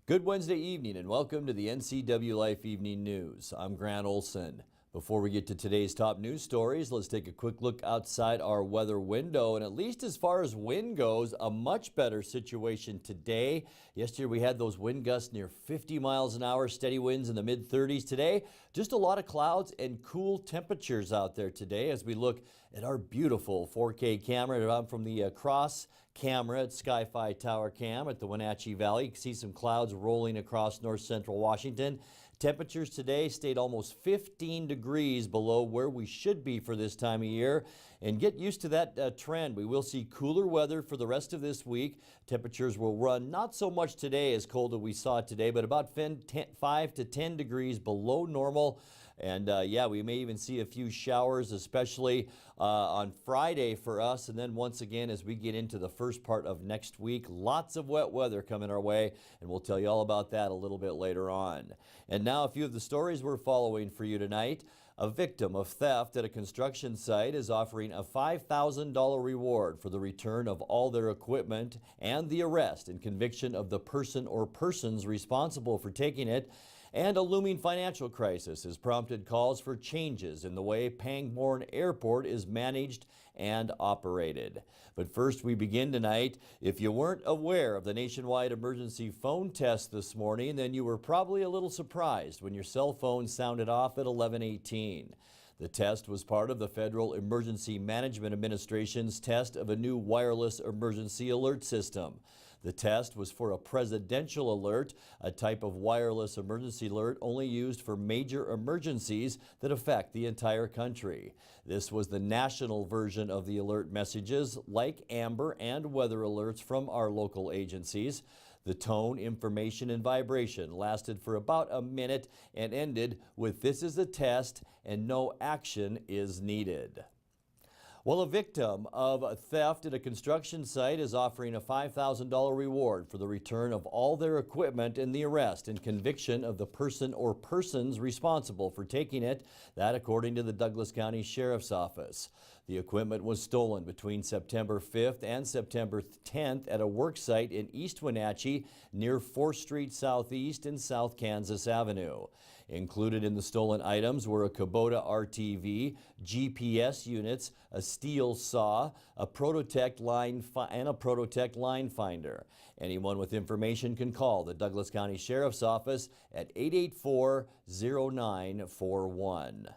Good Wednesday evening and welcome to the Ncwlife Evening News. I'm Grant Olson. Before we get to today's top news stories, let's take a quick look outside our weather window. And at least as far as wind goes, a much better situation today. Yesterday we had those wind gusts near 50 miles an hour, steady winds in the mid 30s. Today, just a lot of clouds and cool temperatures out there today as we look at our beautiful 4K camera from the cross camera at Sky-Fi Tower Cam at the Wenatchee Valley. You can see some clouds rolling across north central Washington. Temperatures today stayed almost 15 degrees below where we should be for this time of year. And get used to that trend. We will see cooler weather for the rest of this week. Temperatures will run not so much today as cold as we saw today, but about 5 to 10 degrees below normal. And yeah, we may even see a few showers, especially on Friday for us. And then once again, as we get into the first part of next week, lots of wet weather coming our way. And we'll tell you all about that a little bit later on. And now a few of the stories we're following for you tonight. A victim of theft at a construction site is offering a $5,000 reward for the return of all their equipment and the arrest and conviction of the person or persons responsible for taking it. And a looming financial crisis has prompted calls for changes in the way Pangbourne Airport is managed and operated. But first, we begin tonight. If you weren't aware of the nationwide emergency phone test this morning, then you were probably a little surprised when your cell phone sounded off at 11:18. The test was part of the Federal Emergency Management Administration's test of a new wireless emergency alert system. The test was for a presidential alert, a type of wireless emergency alert only used for major emergencies that affect the entire country. This was the national version of the alert messages, like Amber and weather alerts from our local agencies. The tone, information, and vibration lasted for about a minute and ended with "This is a test and no action is needed." Well, a victim of theft at a construction site is offering a $5,000 reward for the return of all their equipment and the arrest and conviction of the person or persons responsible for taking it. That according to the Douglas County Sheriff's Office. The equipment was stolen between September 5th and September 10th at a work site in East Wenatchee near 4th Street Southeast and South Kansas Avenue. Included in the stolen items were a Kubota RTV, GPS units, a steel saw, a Prototech line finder. Anyone with information can call the Douglas County Sheriff's Office at 884-0941.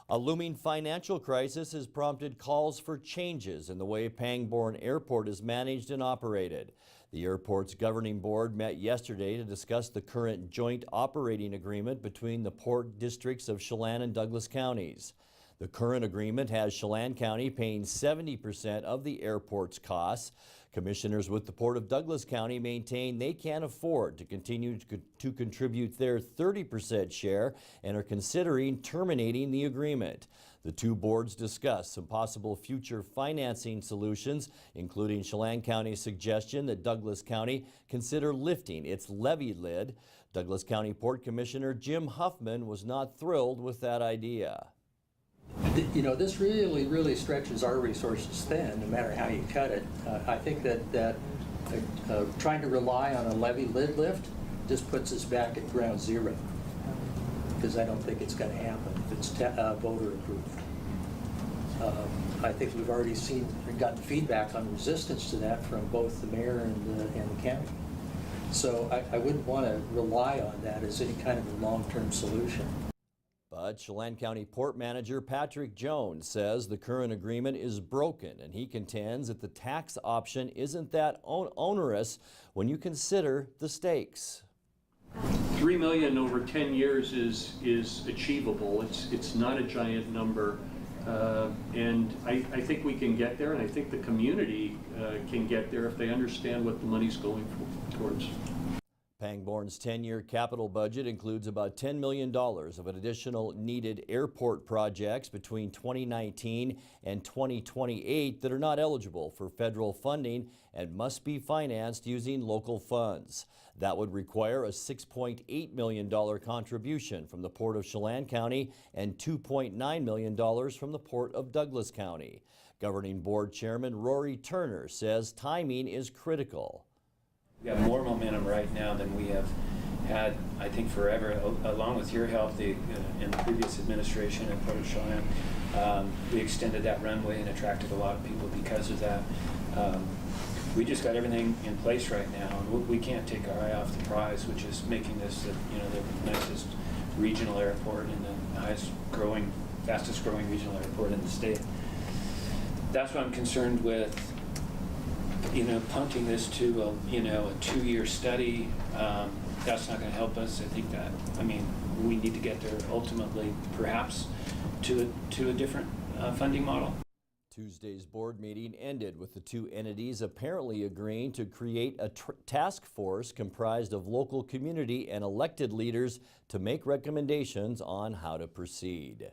A looming financial crisis has prompted calls for changes in the way Pangbourne Airport is managed and operated. The airport's governing board met yesterday to discuss the current joint operating agreement between the port districts of Chelan and Douglas counties. The current agreement has Chelan County paying 70% of the airport's costs. Commissioners with the Port of Douglas County maintain they can't afford to continue to contribute their 30% share and are considering terminating the agreement. The two boards discussed some possible future financing solutions, including Chelan County's suggestion that Douglas County consider lifting its levy lid. Douglas County Port Commissioner Jim Huffman was not thrilled with that idea. You know, this really stretches our resources thin, no matter how you cut it. I think that trying to rely on a levy lid lift just puts us back at ground zero, because I don't think it's going to happen if it's voter approved. I think we've already gotten feedback on resistance to that from both the mayor and the county. So I wouldn't want to rely on that as any kind of a long-term solution. But Chelan County Port Manager Patrick Jones says the current agreement is broken, and he contends that the tax option isn't that onerous when you consider the stakes. $3 million over 10 years is achievable. It's not a giant number, and I think we can get there, and I think the community can get there if they understand what the money's going towards. Pangbourne's 10-year capital budget includes about $10 million of additional needed airport projects between 2019 and 2028 that are not eligible for federal funding and must be financed using local funds. That would require a $6.8 million contribution from the Port of Chelan County and $2.9 million from the Port of Douglas County. Governing Board Chairman Rory Turner says timing is critical. We have more momentum right now than we have had, I think, forever, along with your help in the previous administration at Port of Cheyenne. We extended that runway and attracted a lot of people because of that. We just got everything in place right now, and we can't take our eye off the prize, which is making this the nicest regional airport and the fastest growing regional airport in the state. That's what I'm concerned with, punting this to a 2-year study. That's not going to help us. I think that, we need to get there ultimately, perhaps, to a different funding model. Tuesday's board meeting ended with the two entities apparently agreeing to create a task force comprised of local community and elected leaders to make recommendations on how to proceed.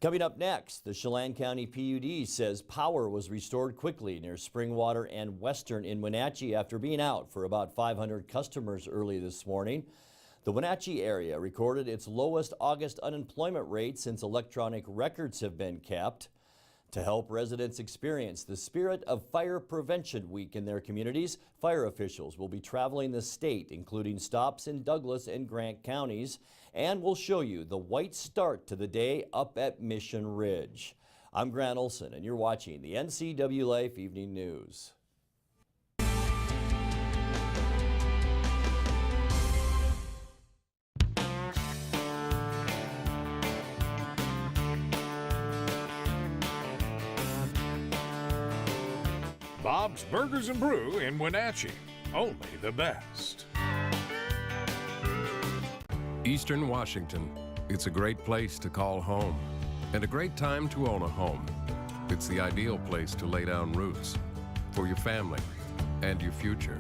Coming up next, the Chelan County PUD says power was restored quickly near Springwater and Western in Wenatchee after being out for about 500 customers early this morning. The Wenatchee area recorded its lowest August unemployment rate since electronic records have been kept. To help residents experience the spirit of Fire Prevention Week in their communities, fire officials will be traveling the state, including stops in Douglas and Grant counties, and will show you the white start to the day up at Mission Ridge. I'm Grant Olson, and you're watching the Ncwlife Evening News. Bob's Burgers and Brew in Wenatchee. Only the best. Eastern Washington. It's a great place to call home and a great time to own a home. It's the ideal place to lay down roots for your family and your future.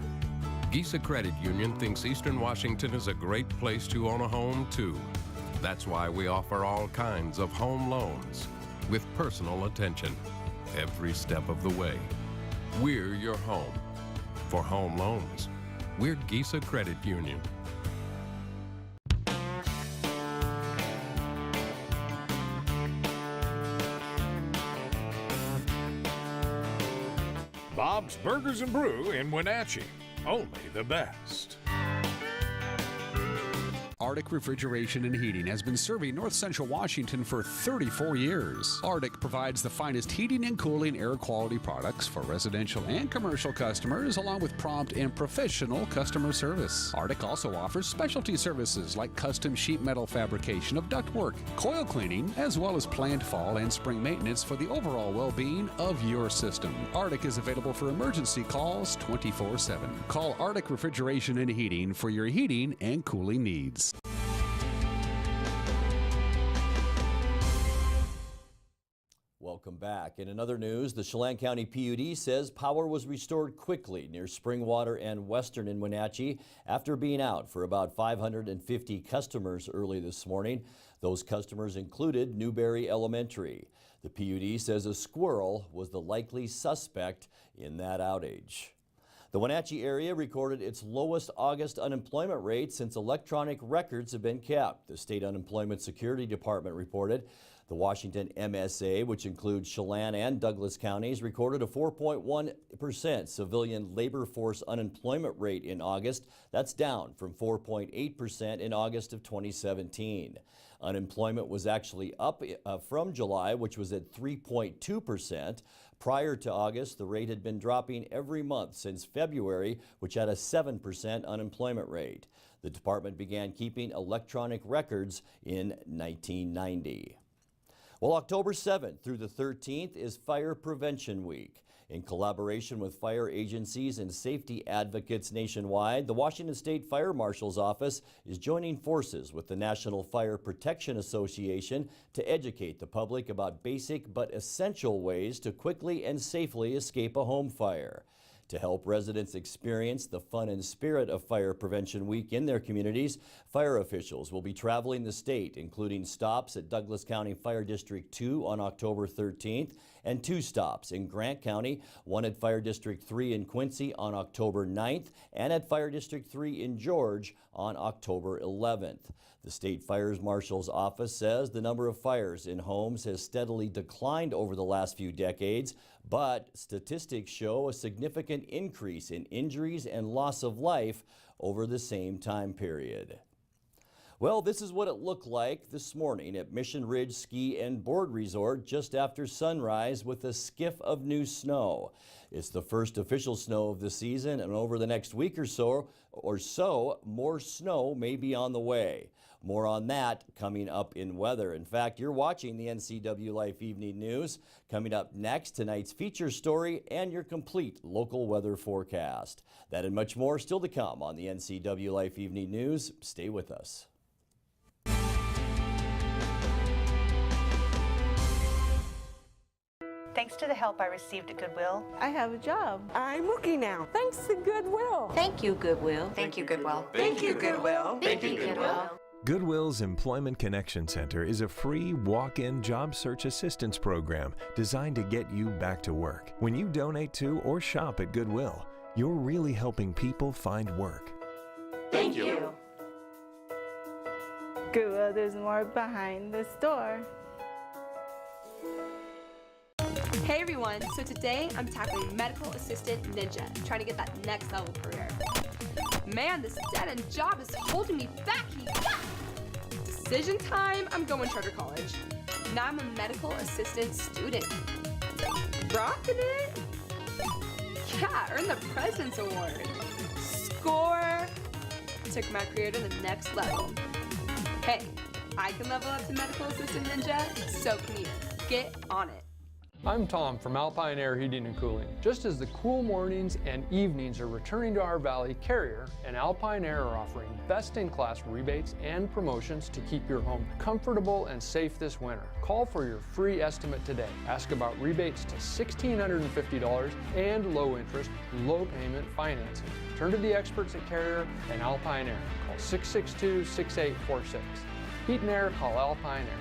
Gisa Credit Union thinks Eastern Washington is a great place to own a home too. That's why we offer all kinds of home loans with personal attention every step of the way. We're your home. For home loans, we're Gisa Credit Union. Bob's Burgers and Brew in Wenatchee. Only the best. Arctic Refrigeration and Heating has been serving North Central Washington for 34 years. Arctic provides the finest heating and cooling air quality products for residential and commercial customers, along with prompt and professional customer service. Arctic also offers specialty services like custom sheet metal fabrication of ductwork, coil cleaning, as well as planned fall and spring maintenance for the overall well-being of your system. Arctic is available for emergency calls 24/7. Call Arctic Refrigeration and Heating for your heating and cooling needs. Welcome back. In another news, the Chelan County PUD says power was restored quickly near Springwater and Western in Wenatchee after being out for about 550 customers early this morning. Those customers included Newberry Elementary. The PUD says a squirrel was the likely suspect in that outage. The Wenatchee area recorded its lowest August unemployment rate since electronic records have been kept, the State Unemployment Security Department reported. The Washington MSA, which includes Chelan and Douglas counties, recorded a 4.1% civilian labor force unemployment rate in August. That's down from 4.8% in August of 2017. Unemployment was actually up from July, which was at 3.2%. Prior to August, the rate had been dropping every month since February, which had a 7% unemployment rate. The department began keeping electronic records in 1990. Well, October 7th through the 13th is Fire Prevention Week. In collaboration with fire agencies and safety advocates nationwide, the Washington State Fire Marshal's Office is joining forces with the National Fire Protection Association to educate the public about basic but essential ways to quickly and safely escape a home fire. To help residents experience the fun and spirit of Fire Prevention Week in their communities, fire officials will be traveling the state, including stops at Douglas County Fire District 2 on October 13th and 2 stops in Grant County, one at Fire District 3 in Quincy on October 9th and at Fire District 3 in George on October 11th. The State Fire Marshal's office says the number of fires in homes has steadily declined over the last few decades, but statistics show a significant increase in injuries and loss of life over the same time period. Well, this is what it looked like this morning at Mission Ridge Ski and Board Resort just after sunrise with a skiff of new snow. It's the first official snow of the season, and over the next week or so, more snow may be on the way. More on that coming up in weather. In fact, you're watching the NCW Life Evening News. Coming up next, tonight's feature story and your complete local weather forecast. That and much more still to come on the NCW Life Evening News. Stay with us. Thanks to the help I received at Goodwill, I have a job. I'm working now. Thanks to Goodwill. Thank you, Goodwill. Thank you, Goodwill. Thank you, Goodwill. Thank you, Goodwill. Goodwill's Employment Connection Center is a free walk-in job search assistance program designed to get you back to work. When you donate to or shop at Goodwill, you're really helping people find work. Thank you. Goodwill, there's more behind the store. Hey everyone, so today I'm tackling Medical Assistant Ninja, trying to get that next level career. Man, this dead-end job is holding me back. Decision time, I'm going charter college. Now I'm a medical assistant student. Rocking it? Yeah, earned the President's Award. Score! Took my career to the next level. Hey, I can level up to Medical Assistant Ninja, so can you. Get on it. I'm Tom from Alpine Air Heating and Cooling. Just as the cool mornings and evenings are returning to our valley, Carrier and Alpine Air are offering best-in-class rebates and promotions to keep your home comfortable and safe this winter. Call for your free estimate today. Ask about rebates to $1,650 and low interest, low payment financing. Turn to the experts at Carrier and Alpine Air. Call 662-6846. Heat and air, call Alpine Air.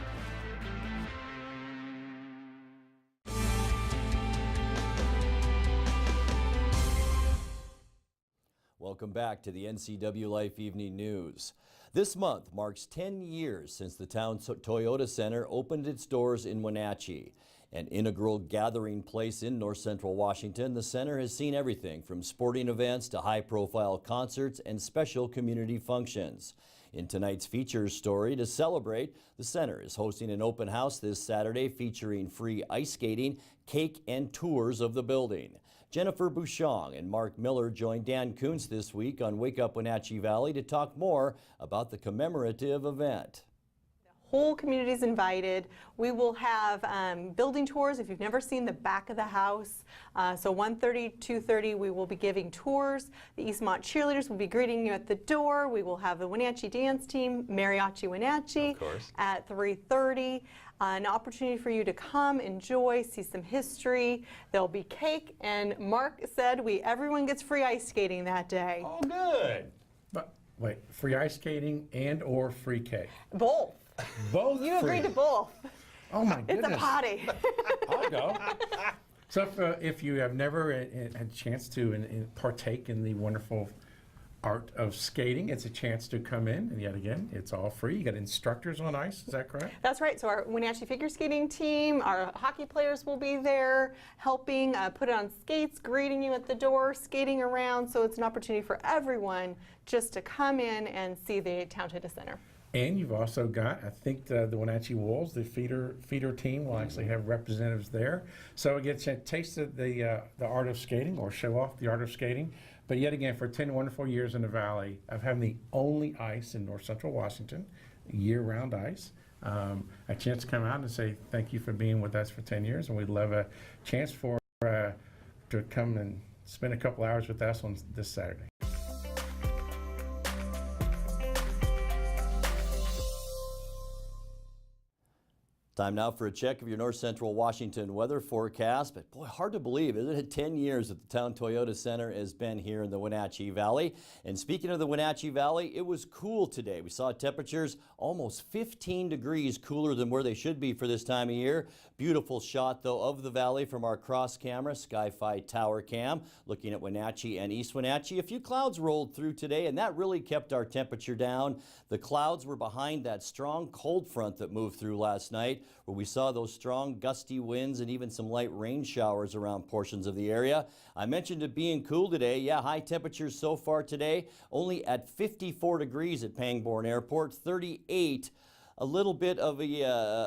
Welcome back to the NCW Life Evening News. This month marks 10 years since the town's Toyota Center opened its doors in Wenatchee. An integral gathering place in north central Washington, the center has seen everything from sporting events to high-profile concerts and special community functions. In tonight's features story, to celebrate, the center is hosting an open house this Saturday featuring free ice skating, cake, and tours of the building. Jennifer Bouchon and Mark Miller joined Dan Kuntz this week on Wake Up Wenatchee Valley to talk more about the commemorative event. Whole community is invited. We will have building tours if you've never seen the back of the house. So 1:30, 2:30, we will be giving tours. The Eastmont cheerleaders will be greeting you at the door. We will have the Wenatchee dance team, Mariachi Wenatchee, at 3:30. An opportunity for you to come, enjoy, see some history. There'll be cake, and Mark said everyone gets free ice skating that day. Oh, good. But wait, free ice skating and or free cake? Both. Both. You agreed to both. Oh my goodness. It's a party. I'll go. So if you have never had a chance to partake in the wonderful art of skating, it's a chance to come in, and yet again, it's all free. You got instructors on ice, is that correct? That's right. So our Wenatchee figure skating team, our hockey players will be there helping put on skates, greeting you at the door, skating around. So it's an opportunity for everyone just to come in and see the Town Toyota Center. And you've also got, I think, the Wenatchee Wolves, the feeder team will actually have representatives there. So it gets a taste of the art of skating, or show off the art of skating. But yet again, for 10 wonderful years in the Valley of having the only ice in north central Washington, year-round ice, a chance to come out and say thank you for being with us for 10 years, and we'd love a chance to come and spend a couple hours with us on this Saturday. Time now for a check of your North Central Washington weather forecast. But boy, hard to believe, isn't it? 10 years that the Town Toyota Center has been here in the Wenatchee Valley. And speaking of the Wenatchee Valley, it was cool today. We saw temperatures almost 15 degrees cooler than where they should be for this time of year. Beautiful shot, though, of the valley from our cross camera, Sky-Fi Tower Cam, looking at Wenatchee and East Wenatchee. A few clouds rolled through today, and that really kept our temperature down. The clouds were behind that strong cold front that moved through last night, where we saw those strong gusty winds and even some light rain showers around portions of the area. I mentioned it being cool today. Yeah, high temperatures so far today, only at 54 degrees at Pangbourne Airport, 38. A little bit of a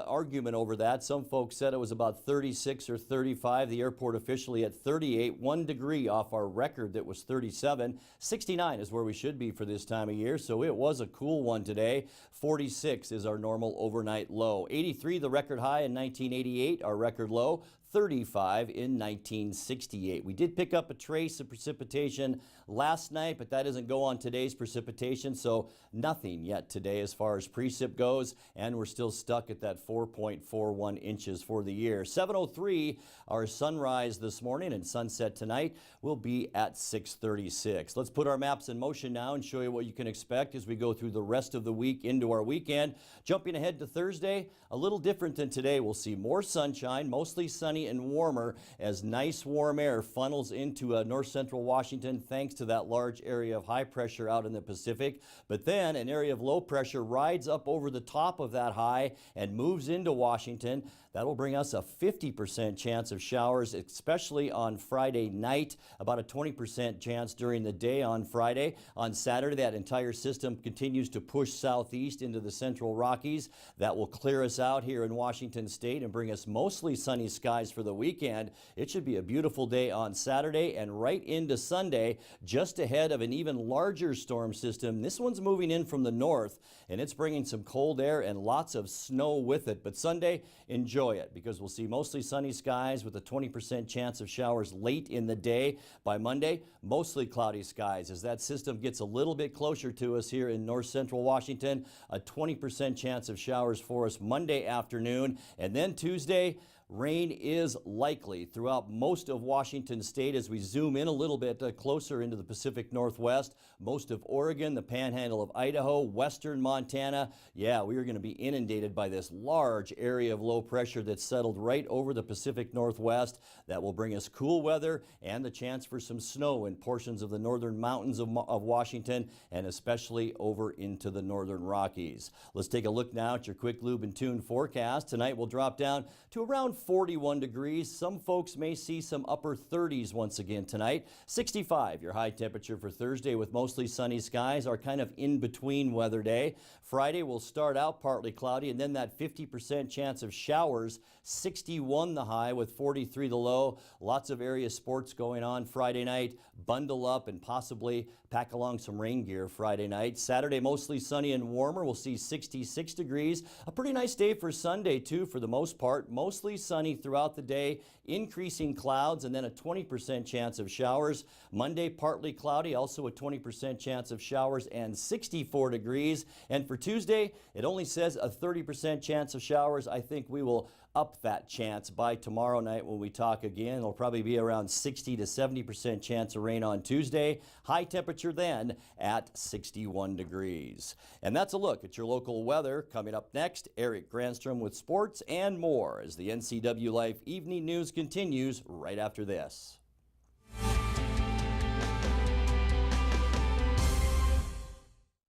argument over that. Some folks said it was about 36 or 35. The airport officially at 38, 1 degree off our record that was 37. 69 is where we should be for this time of year, so it was a cool one today. 46 is our normal overnight low. 83 the record high in 1988, our record low. 35 in 1968. We did pick up a trace of precipitation last night, but that doesn't go on today's precipitation, so nothing yet today as far as precip goes, and we're still stuck at that 4.41 inches for the year. 7:03, our sunrise this morning, and sunset tonight will be at 6:36. Let's put our maps in motion now and show you what you can expect as we go through the rest of the week into our weekend. Jumping ahead to Thursday, a little different than today. We'll see more sunshine, mostly sunny and warmer as nice warm air funnels into north central Washington thanks to that large area of high pressure out in the Pacific. But then an area of low pressure rides up over the top of that high and moves into Washington. That'll bring us a 50% chance of showers, especially on Friday night, about a 20% chance during the day on Friday. On Saturday, that entire system continues to push southeast into the central Rockies. That will clear us out here in Washington State and bring us mostly sunny skies for the weekend. It should be a beautiful day on Saturday and right into Sunday, just ahead of an even larger storm system. This one's moving in from the north, and it's bringing some cold air and lots of snow with it. But Sunday, enjoy it, because we'll see mostly sunny skies with a 20% chance of showers late in the day. By Monday, mostly cloudy skies as that system gets a little bit closer to us here in north central Washington. A 20% chance of showers for us Monday afternoon. And then Tuesday, rain is likely throughout most of Washington State as we zoom in a little bit closer into the Pacific Northwest. Most of Oregon, the panhandle of Idaho, western Montana. Yeah, we are going to be inundated by this large area of low pressure that's settled right over the Pacific Northwest. That will bring us cool weather and the chance for some snow in portions of the northern mountains of Washington and especially over into the northern Rockies. Let's take a look now at your quick lube and tune forecast. Tonight we'll drop down to around 41 degrees. Some folks may see some upper 30s once again tonight. 65, your high temperature for Thursday with mostly sunny skies, our kind of in-between weather day. Friday will start out partly cloudy and then that 50% chance of showers. 61 the high with 43 the low. Lots of area sports going on Friday night. Bundle up and possibly pack along some rain gear Friday night. Saturday mostly sunny and warmer. We'll see 66 degrees. A pretty nice day for Sunday too for the most part. Mostly sunny throughout the day, increasing clouds and then a 20% chance of showers. Monday partly cloudy, also a 20% chance of showers and 64 degrees. And for Tuesday, it only says a 30% chance of showers. I think we will up that chance by tomorrow night when we talk again. It'll probably be around 60 to 70% chance of rain on Tuesday. High temperature then at 61 degrees. And that's a look at your local weather. Coming up next, Eric Granstrom with sports and more as the Ncwlife Evening News continues right after this.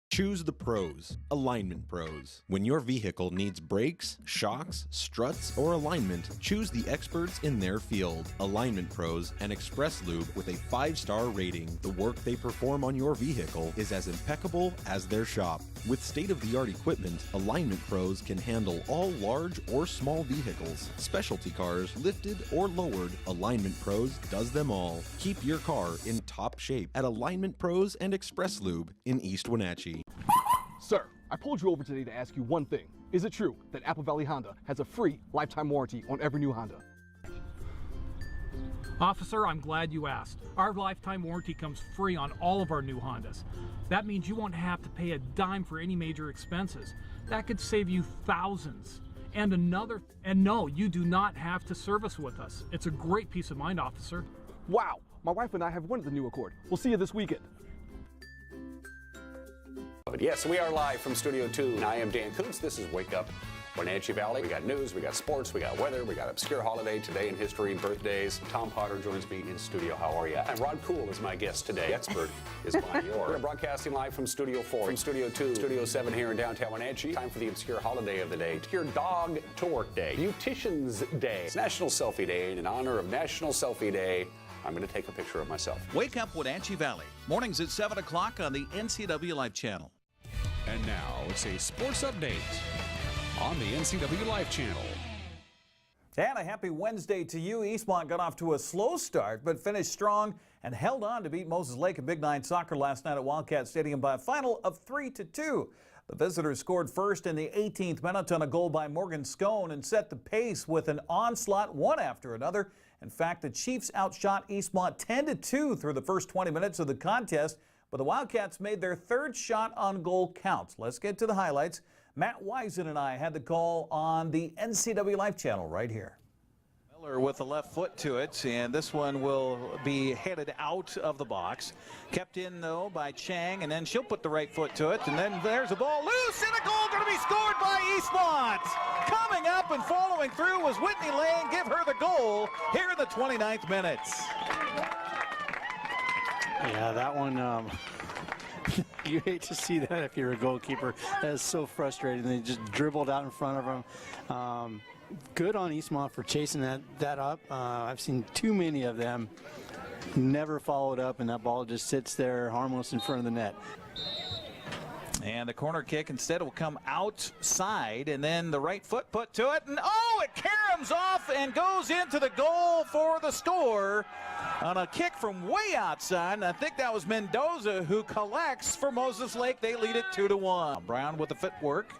Choose the pros, Alignment Pros. When your vehicle needs brakes, shocks, struts, or alignment, choose the experts in their field. Alignment Pros and Express Lube with a 5-star rating. The work they perform on your vehicle is as impeccable as their shop. With state-of-the-art equipment, Alignment Pros can handle all large or small vehicles, specialty cars, lifted or lowered. Alignment Pros does them all. Keep your car in top shape at Alignment Pros and Express Lube in East Wenatchee. Sir, I pulled you over today to ask you one thing. Is it true that Apple Valley Honda has a free lifetime warranty on every new Honda? Officer, I'm glad you asked. Our lifetime warranty comes free on all of our new Hondas. That means you won't have to pay a dime for any major expenses. That could save you thousands. And no, you do not have to service with us. It's a great peace of mind, officer. Wow, my wife and I have won the new Accord. We'll see you this weekend. Yes, we are live from Studio 2. I am Dan Kuntz. This is Wake Up Wenatchee Valley. We got news, we got sports, we got weather, we got obscure holiday today in history, birthdays. Tom Potter joins me in studio. How are you? And Rod Cool is my guest today. The expert is Bonnie Orr. We're broadcasting live from Studio 4, from Studio 2, Studio 7 here in downtown Wenatchee. Time for the obscure holiday of the day. Your Dog to Work Day, Beautician's Day. It's National Selfie Day, and in honor of National Selfie Day, I'm going to take a picture of myself. Wake Up Wenatchee Valley, mornings at 7 o'clock on the NCWLife channel. And now it's a sports update on the NCWLife channel. And a happy Wednesday to you. Eastmont got off to a slow start, but finished strong and held on to beat Moses Lake in Big Nine soccer last night at Wildcat Stadium by a final of 3-2. The visitors scored first in the 18th minute on a goal by Morgan Scone and set the pace with an onslaught one after another. In fact, the Chiefs outshot Eastmont 10-2 through the first 20 minutes of the contest, but the Wildcats made their third shot on goal count. Let's get to the highlights. Matt Wisen and I had the call on the NCWLife channel right here. Miller with the left foot to it, and this one will be headed out of the box. Kept in, though, by Chang, and then she'll put the right foot to it, and then there's a ball loose, and a goal going to be scored by Eastmont. Coming up and following through was Whitney Lane. Give her the goal here in the 29th minute. Yeah, that one, you hate to see that if you're a goalkeeper. That is so frustrating. They just dribbled out in front of them. Good on Eastmont for chasing that up. I've seen too many of them never followed up, and that ball just sits there harmless in front of the net. And the corner kick instead will come outside, and then the right foot put to it, and oh, it caroms off and goes into the goal for the score on a kick from way outside. And I think that was Mendoza who collects for Moses Lake. They lead it 2-1. Brown with the footwork.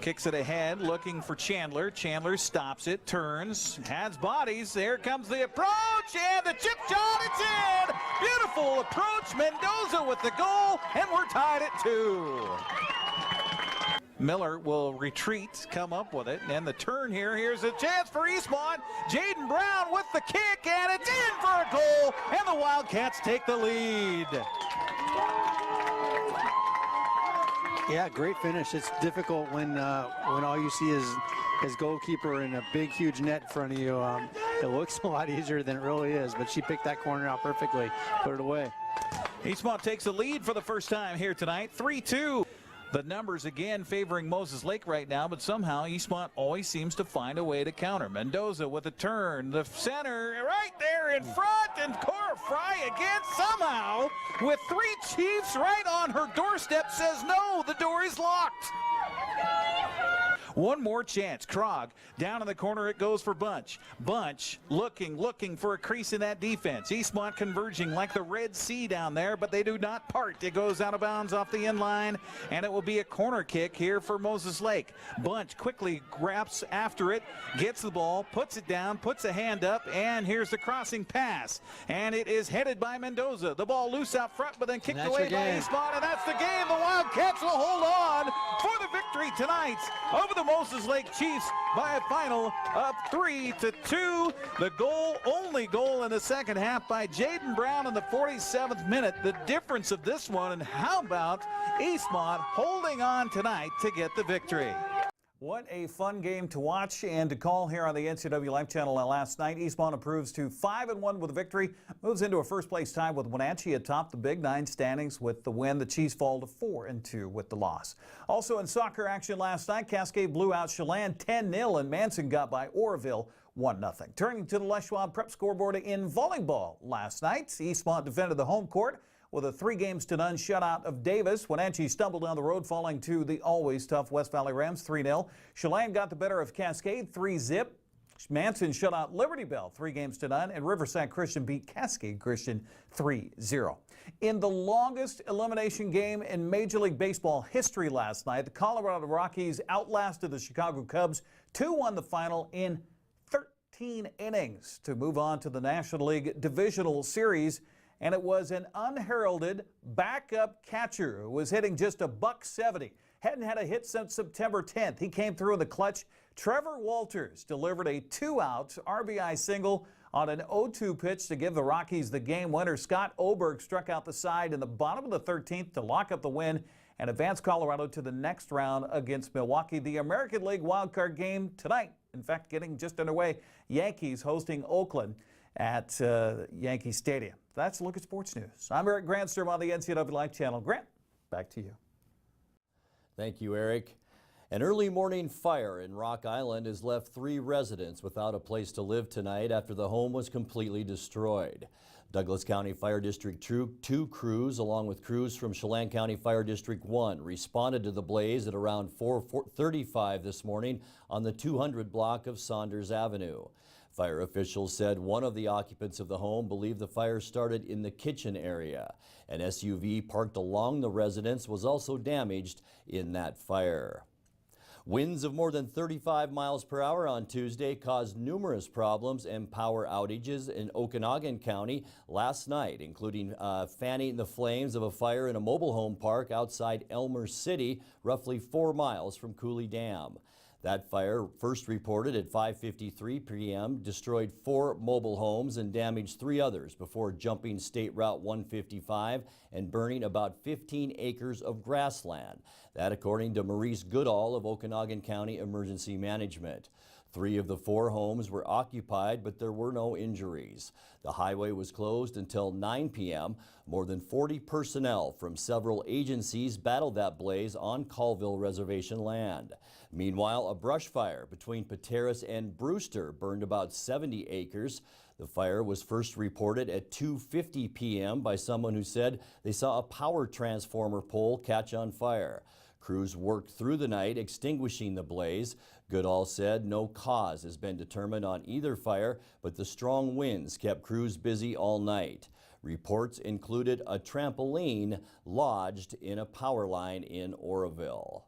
Kicks it ahead, looking for Chandler. Chandler stops it, turns, has bodies. There comes the approach, and the chip shot, it's in! Beautiful approach, Mendoza with the goal, and we're tied at 2. Miller will retreat, come up with it, and the turn here. Here's a chance for Eastmont. Jaden Brown with the kick, and it's in for a goal, and the Wildcats take the lead. Yeah, great finish. It's difficult when all you see is goalkeeper and a big, huge net in front of you. It looks a lot easier than it really is, but she picked that corner out perfectly, put it away. Eastmont takes the lead for the first time here tonight, 3-2. The numbers again favoring Moses Lake right now, but somehow Eastmont always seems to find a way to counter. Mendoza with a turn, the center right there in front, and Cora Fry again somehow with 3 Chiefs right on her doorstep says no, the door is locked. One more chance. Krog down in the corner, it goes for Bunch. Bunch looking for a crease in that defense. Eastmont converging like the Red Sea down there, but they do not part. It goes out of bounds off the end line, and it will be a corner kick here for Moses Lake. Bunch quickly grabs after it, gets the ball, puts it down, puts a hand up, and here's the crossing pass. And it is headed by Mendoza. The ball loose out front, but then kicked away by Eastmont, and that's the game. The Wildcats will hold on for the victory tonight over the Moses Lake Chiefs by a final of 3-2. The only goal in the second half by Jaden Brown in the 47th minute. The difference of this one, and how about Eastmont holding on tonight to get the victory? What a fun game to watch and to call here on the NCWLife channel last night. Eastmont improves to 5-1 with a victory, moves into a first-place tie with Wenatchee atop the Big Nine standings with the win. The Chiefs fall to 4-2 with the loss. Also in soccer action last night, Cascade blew out Chelan 10-0, and Manson got by Oroville 1-0. Turning to the Les Schwab Prep scoreboard in volleyball last night, Eastmont defended the home court with a 3-0 shutout of Davis. Wenatchee stumbled down the road, falling to the always tough West Valley Rams 3-0. Chelan got the better of Cascade 3-0. Manson shut out Liberty Bell 3-0, and Riverside Christian beat Cascade Christian 3-0. In the longest elimination game in Major League Baseball history last night, the Colorado Rockies outlasted the Chicago Cubs 2-1 the final in 13 innings to move on to the National League Divisional Series. And it was an unheralded backup catcher who was hitting just $170. Hadn't had a hit since September 10th. He came through in the clutch Trevor Walters delivered a 2-out RBI single on an 0-2 pitch to give the Rockies the game winner. Scott Oberg struck out the side in the bottom of the 13th to lock up the win and advance Colorado to the next round against Milwaukee. The American League wildcard game tonight, in fact, getting just underway. Yankees hosting Oakland at Yankee Stadium. That's a look at sports news. I'm Eric Granstrom on the NCW Life Channel. Grant, back to you. Thank you, Eric. An early morning fire in Rock Island has left 3 residents without a place to live tonight after the home was completely destroyed. Douglas County Fire District 2 crews, along with crews from Chelan County Fire District 1, responded to the blaze at around 4:35 this morning on the 200 block of Saunders Avenue. Fire officials said one of the occupants of the home believed the fire started in the kitchen area. An SUV parked along the residence was also damaged in that fire. Winds of more than 35 miles per hour on Tuesday caused numerous problems and power outages in Okanagan County last night, including fanning the flames of a fire in a mobile home park outside Elmer City, roughly 4 miles from Cooley Dam. That fire, first reported at 5:53 p.m., destroyed 4 mobile homes and damaged 3 others before jumping State Route 155 and burning about 15 acres of grassland. That according to Maurice Goodall of Okanagan County Emergency Management. 3 of the 4 homes were occupied, but there were no injuries. The highway was closed until 9 p.m. More than 40 personnel from several agencies battled that blaze on Colville Reservation land. Meanwhile, a brush fire between Pateros and Brewster burned about 70 acres. The fire was first reported at 2:50 p.m. by someone who said they saw a power transformer pole catch on fire. Crews worked through the night extinguishing the blaze. Goodall said no cause has been determined on either fire, but the strong winds kept crews busy all night. Reports included a trampoline lodged in a power line in Oroville.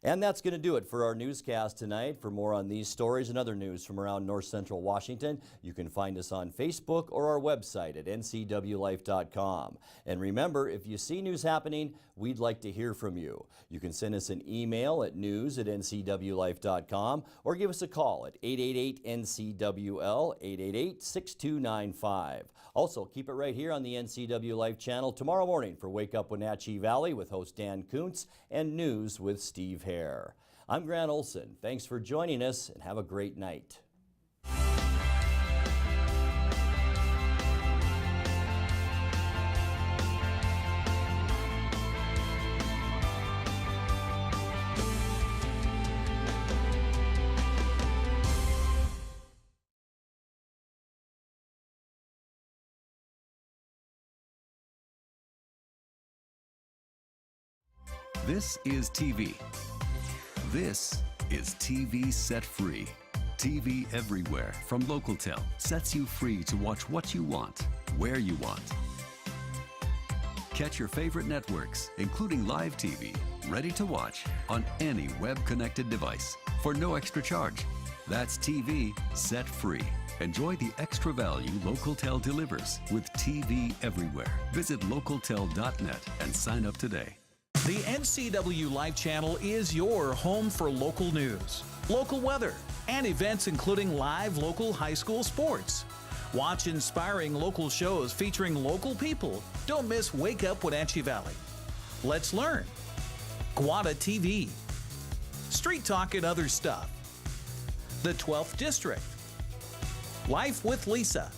And that's going to do it for our newscast tonight. For more on these stories and other news from around North Central Washington, you can find us on Facebook or our website at ncwlife.com. And remember, if you see news happening, we'd like to hear from you. You can send us an email at news@ncwlife.com or give us a call at 888-NCWL, 888-6295. Also, keep it right here on the NCW Life channel tomorrow morning for Wake Up Wenatchee Valley with host Dan Kuntz and News with Steve Hare. I'm Grant Olson. Thanks for joining us and have a great night. This is TV. This is TV Set Free. TV everywhere from Localtel sets you free to watch what you want, where you want. Catch your favorite networks, including live TV, ready to watch on any web-connected device for no extra charge. That's TV Set Free. Enjoy the extra value Localtel delivers with TV everywhere. Visit localtel.net and sign up today. The NCW Life Channel is your home for local news, local weather, and events including live local high school sports. Watch inspiring local shows featuring local people. Don't miss Wake Up Wenatchee Valley. Let's learn. Guada TV. Street Talk and Other Stuff. The 12th District. Life with Lisa.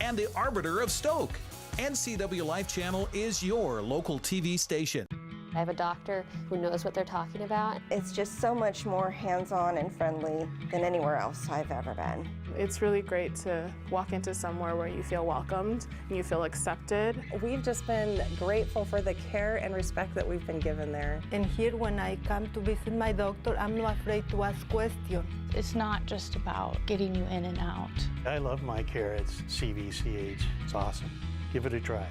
And the Arbiter of Stoke. NCW Life Channel is your local TV station. I have a doctor who knows what they're talking about. It's just so much more hands-on and friendly than anywhere else I've ever been. It's really great to walk into somewhere where you feel welcomed and you feel accepted. We've just been grateful for the care and respect that we've been given there. And here when I come to visit my doctor, I'm not afraid to ask questions. It's not just about getting you in and out. I love my care at CVCH. It's awesome. Give it a try.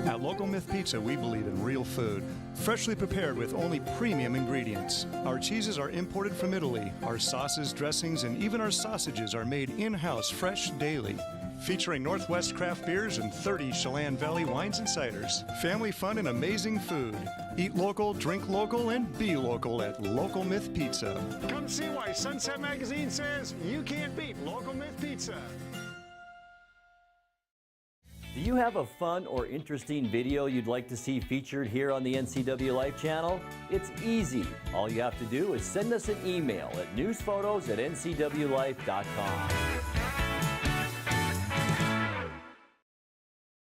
At Local Myth Pizza, we believe in real food, freshly prepared with only premium ingredients. Our cheeses are imported from Italy. Our sauces, dressings, and even our sausages are made in-house fresh daily. featuring Northwest craft beers and 30 Chelan Valley wines and ciders. Family fun and amazing food. Eat local, drink local, and be local at Local Myth Pizza. Come see why Sunset Magazine says you can't beat Local Myth Pizza. Do you have a fun or interesting video you'd like to see featured here on the NCW Life channel? It's easy. All you have to do is send us an email at newsphotos@ncwlife.com.